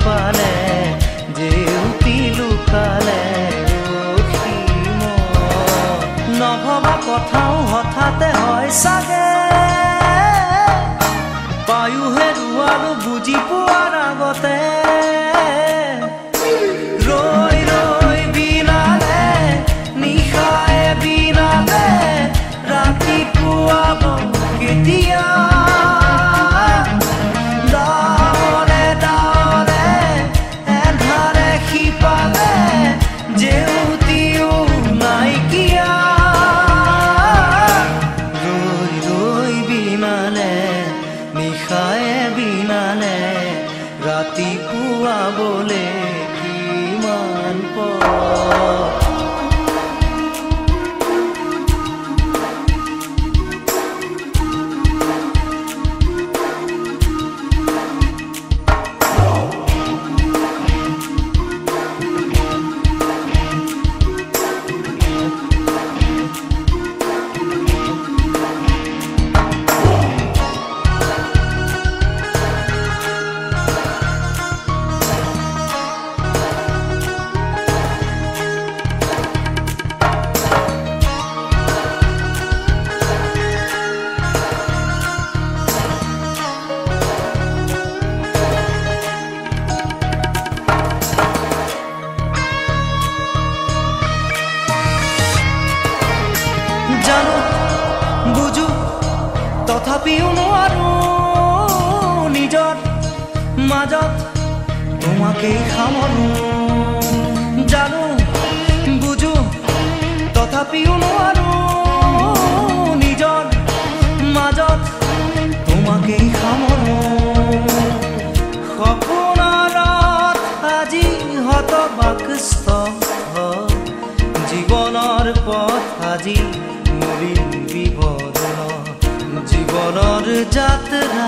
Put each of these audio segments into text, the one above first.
শিপালে জেউতি লুকালে নভবা কথাও হঠাতে হয় চাগে পায়ো হেৰুৱালো বুজি পোৱাৰ আগতে ৰৈ ৰৈ বিনালে নিশায়ে বিনালে ৰাতিপুৱাব কেতিয়া ডাৱৰে ডাৱৰে এন্ধাৰে শিপালে জেউতিও নাইকিয়া ৰৈ ৰৈ বিনালে নিশায়ে বিনালে ৰাতিপুৱাবলে কিমান পৰ জানো বুঝো তথাপিও নোৱাৰো নিজৰ মাজত তোমাকেই সামৰো জানো বুঝো তথাপিও নোৱাৰো নিজৰ মাজত তোমাকেই সামৰো সপোনত আজি হতবাকস্থ জীৱনৰ পথ আজি জীবনৰ যাত্ৰা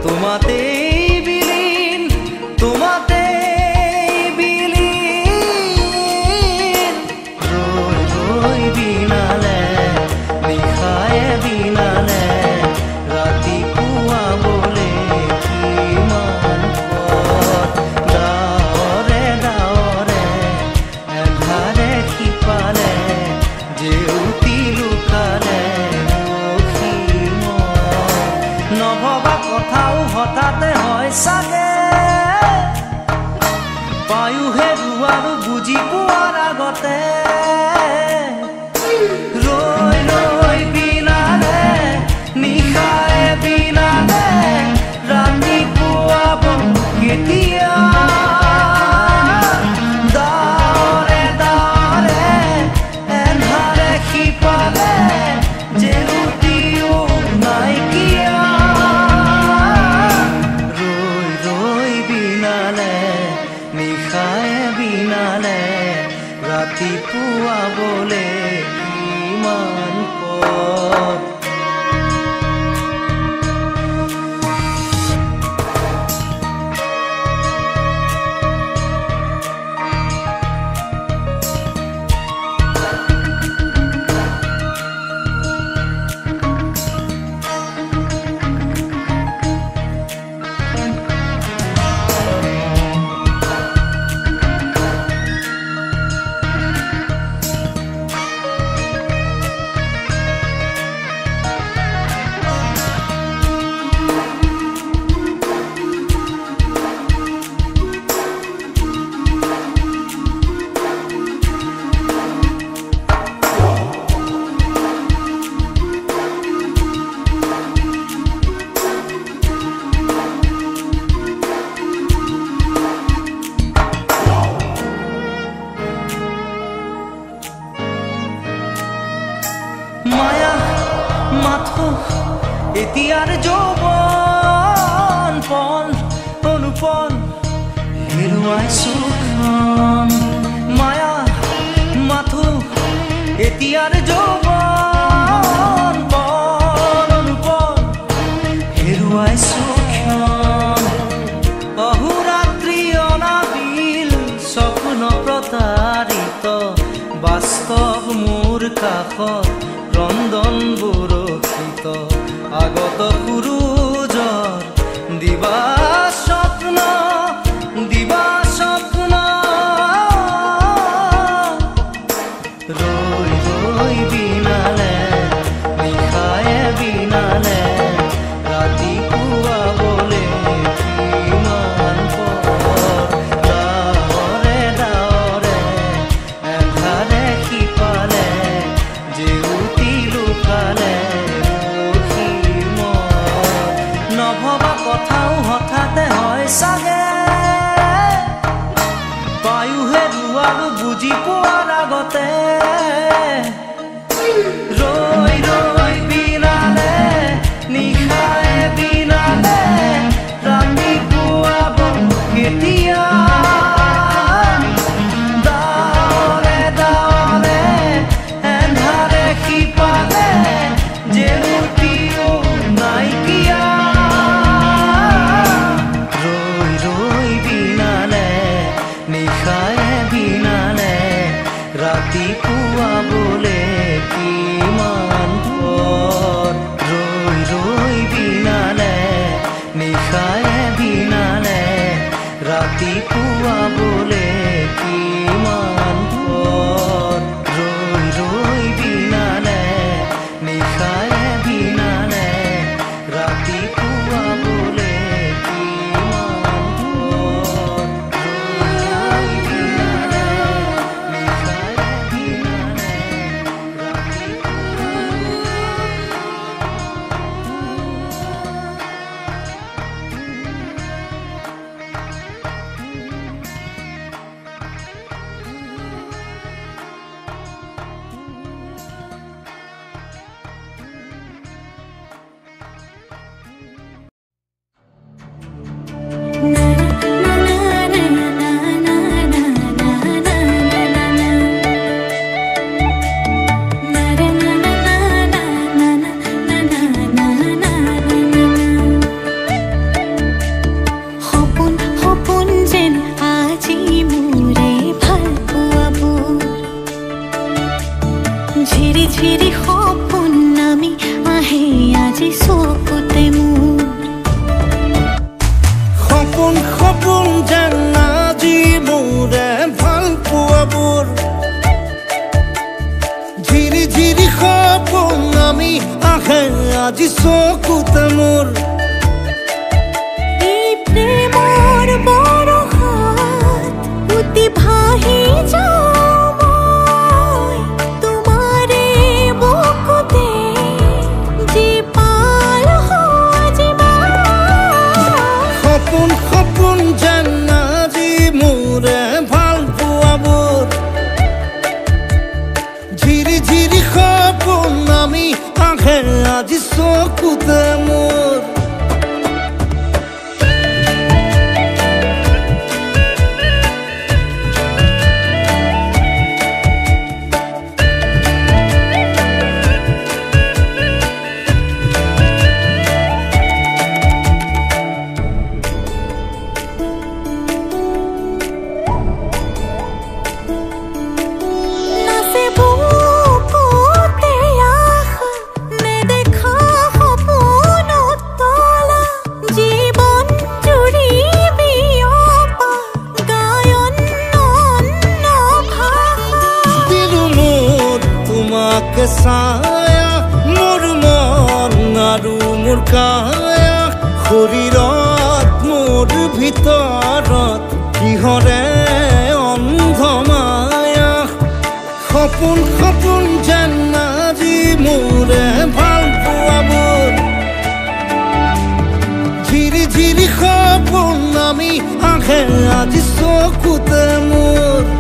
তোমাতেই বিলীন তোমাতেই বিলীন ৰৈ ৰৈ বিনালে নিশায়ে বিনালে ৰাতিপুৱাবলে কিমান পথ ডাৱৰে ডাৱৰে এন্ধাৰে শিপালে জেউতি লুকালে নভবা কথাও হঠাতে হয় চাগে পায়ো হেৰুৱালো বুজি পোৱাৰ আগতে ৰৈ ৰৈ বিনালে নিশায়ে বিনালে ৰাতিপুৱাব কেতিয়া ডাৱৰে ডাৱৰে এন্ধাৰে শিপালে জেউতিও নাইকিয়া নিশায়ে বিনালে ৰাতিপুৱাবলে কিমান পথ মায়া মাথো এতিয়াৰ যৌৱন পল অনুপল হেৰুৱাইছো মায়া মাথো এতিয়াৰ যৌৱন পল অনুপল হেৰুৱাইছো অহোৰাত্ৰি অনাবিল স্বপ্ন প্ৰতাৰিত বাস্তৱ মোৰ কাষত ৰন্ধন বৰষিত আগত সূৰুজৰ দিবা স্বপ্ন ৰাতিপুৱা বোলে কিমান পৰ ৰৈ ৰৈ বিনালে নিশাৰে বিনালে ৰাতিপুৱা বোলে কিমান পৰ ৰৈ বিনালে নিশাৰে বিনালে আজি চকুতে মোৰ এই প্ৰেমৰ বৰষাত উতি ভাহি যাওঁ মই তোমাৰে বুকুতে যি পাল সজীৱা সপোন সপোন যেন আজি মোৰে ভাল পোৱাবোৰ ঝিৰি ঝিৰি সপোন আমি আহে আজি চকুতে মোৰ ছায়া মোৰ মন আৰু মোৰ কায়া শৰীৰত মোৰ ভিতৰত কিহৰে অন্ধ মায়া সপোন সপোন যেন আজি মোৰে ভাল পোৱাবোৰ ঝিৰি ঝিৰি সপোন আমি আহে আজি চকুতে মোৰ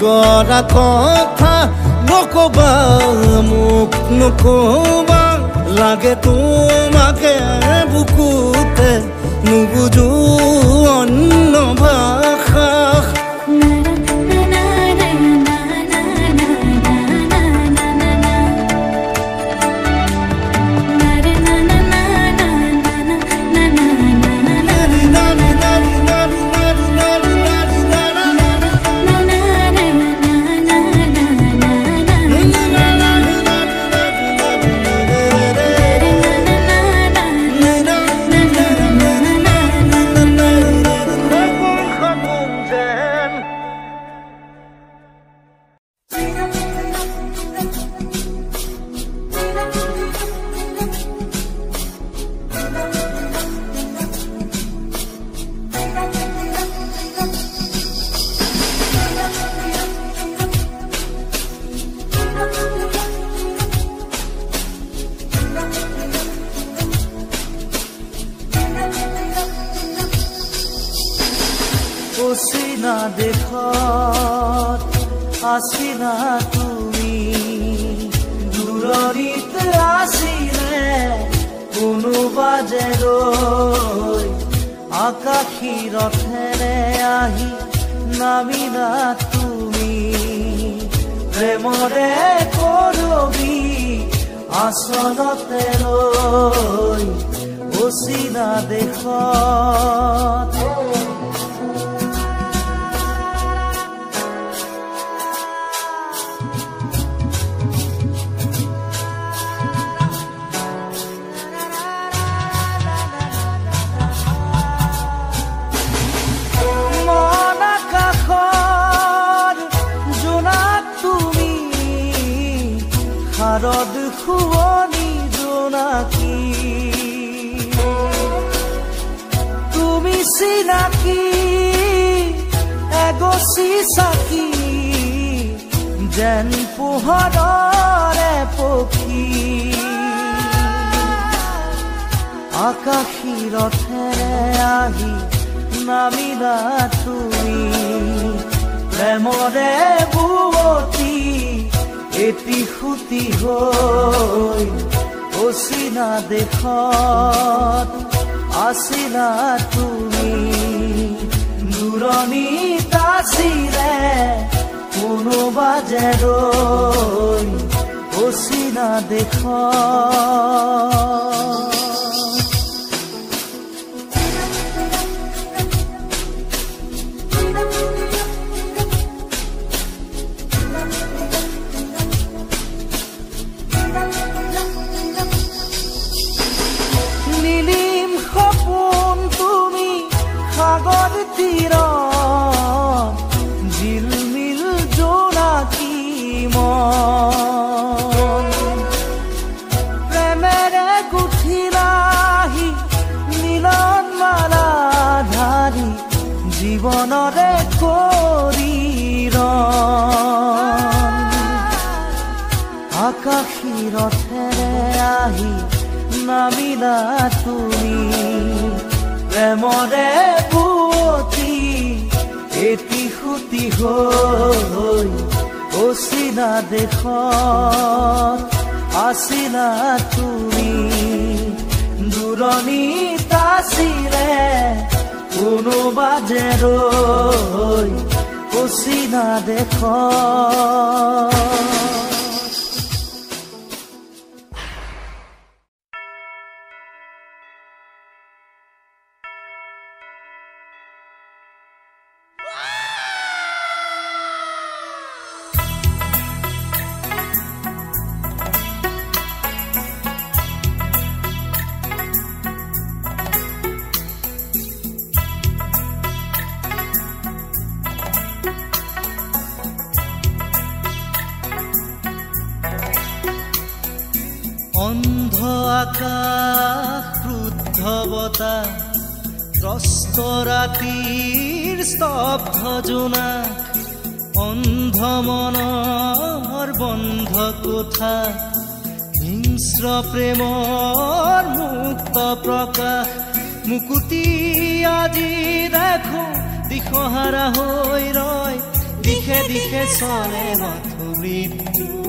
গৰা কথা নকবা মোক নকবা লাগে তোমাকে বুকুতে নুবুজো অন্য ভাষা অচিনা দেশত আছিলা তুমি দূৰৰিত আছিলে বাজে ৰৈ আকাশী ৰথেৰে আহি নামিলা তুমি প্ৰেমৰে কৰবি আচলতে ৰৈ অচিনা দেশত শাৰদ শুৱনি জোনাকী তুমি চিনাকি এগছি চাকি যেন পোহৰৰে পক্ষী আকাশী ৰথেৰে আহি নামিলা তুমি প্ৰেমৰে বুৱতী এটি খুটি হৈ অচিনা দেশত আছিলা তুমি দূৰণিত আছিলে কোনোবা যে ৰৈ অচিনা দেশত ঝিলমিল জোনাকী মন প্ৰেমেৰে গুঠিলাহি মিলন মালা ধাৰি জীৱনৰে কৰি ৰণ আকাশী ৰথেৰে আহি নামিলা তুমি প্ৰেমৰে বুৱতী এটি খুটি হৈ অচিনা দেশত আছিলা তুমি দূৰণিত আছিলে কোনোবা যে ৰৈ অচিনা দেশত অন্ধ আকাশ ক্ৰুদ্ধ বতাহ ত্ৰস্ত ৰাতিৰ স্তব্ধ জোনাক অন্ধ মনৰ বন্ধ কোঠা হিংস্ৰ প্ৰেমৰ মুক্ত প্ৰকাশ মুকুতি আজি দেখো দিশহাৰা হৈ ৰয় দিশে দিশে চলে মাথো মৃত্যুৰ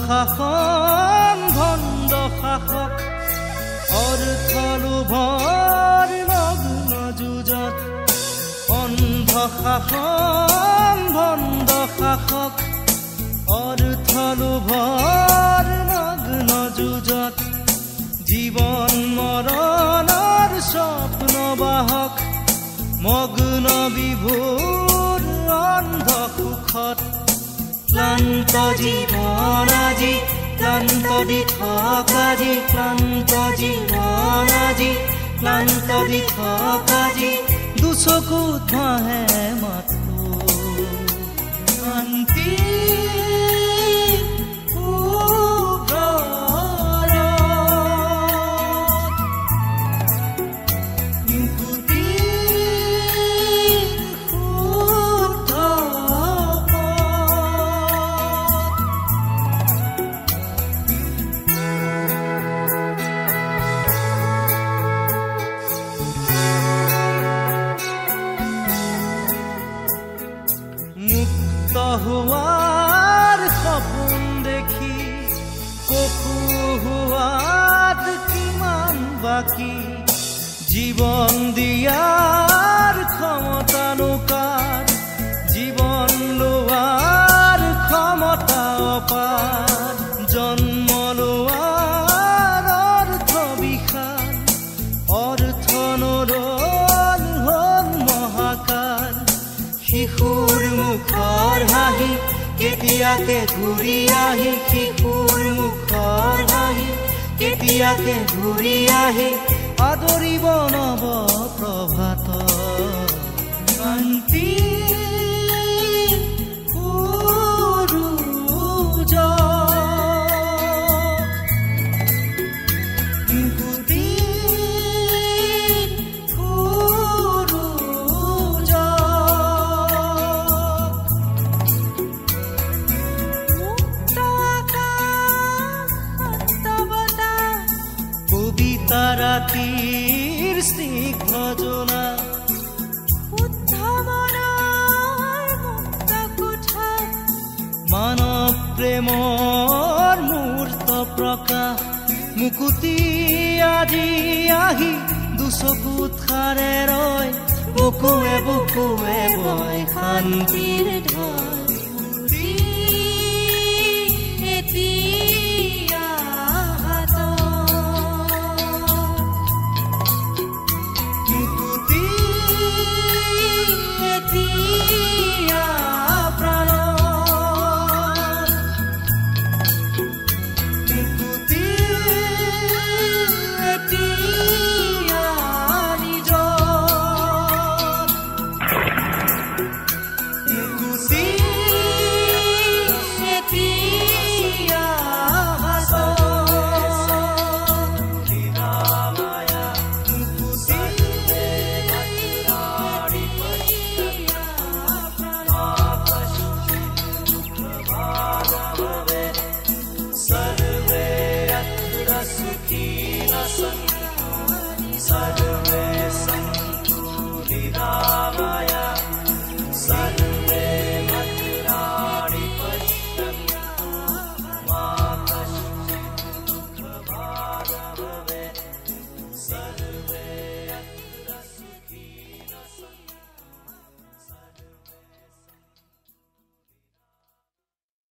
শাসন সাহস অৰ্থ লোভৰ নগ্ন যুঁজত অন্ধ শাসন ভণ্ড শাসক অৰ্থ লোভৰ নগ্ন যুঁজত জীৱন মৰণৰ স্বপ্ন বাহক মগ্ন বিভোৰ অন্ধ সুখত ক্লান্ত জীৱন আজি ক্লান্ত দি থকা আজি ক্লান্ত জীৱন আজি ক্লান্ত দি থকা আজি দুচকুত ভাহে মাথো শান্তি হোৱাৰ সপোন দেখি পশু হোৱাত কিমান বাকী জীৱন দিয়াৰ ক্ষমতা নোকাৰ জীৱন লোৱাৰ ক্ষমতা অপাৰ জন্ম লোৱাৰ অৰ্থ বিশাল অৰ্থ নৰল হ'ল মহাকাল শিশুৰ মুখৰ হাঁহি কেতিয়াকে ঘূৰি আহি শিশুৰ মুখৰ হাঁহি কেতিয়াকে ঘূৰি আহি আদৰিব নৱ প্ৰভাত শান্তি ৰাতিৰ স্নিগ্ধ জোনা শুদ্ধ মনৰ মুক্ত কোঠা মানৱ প্ৰেমৰ মূৰ্ত প্ৰকাশ মুকুতি আজি আহি দুচকুত খাৰে ৰয় বুকুৱে বুকুৱে বয় শান্তিৰ ঢল Sarve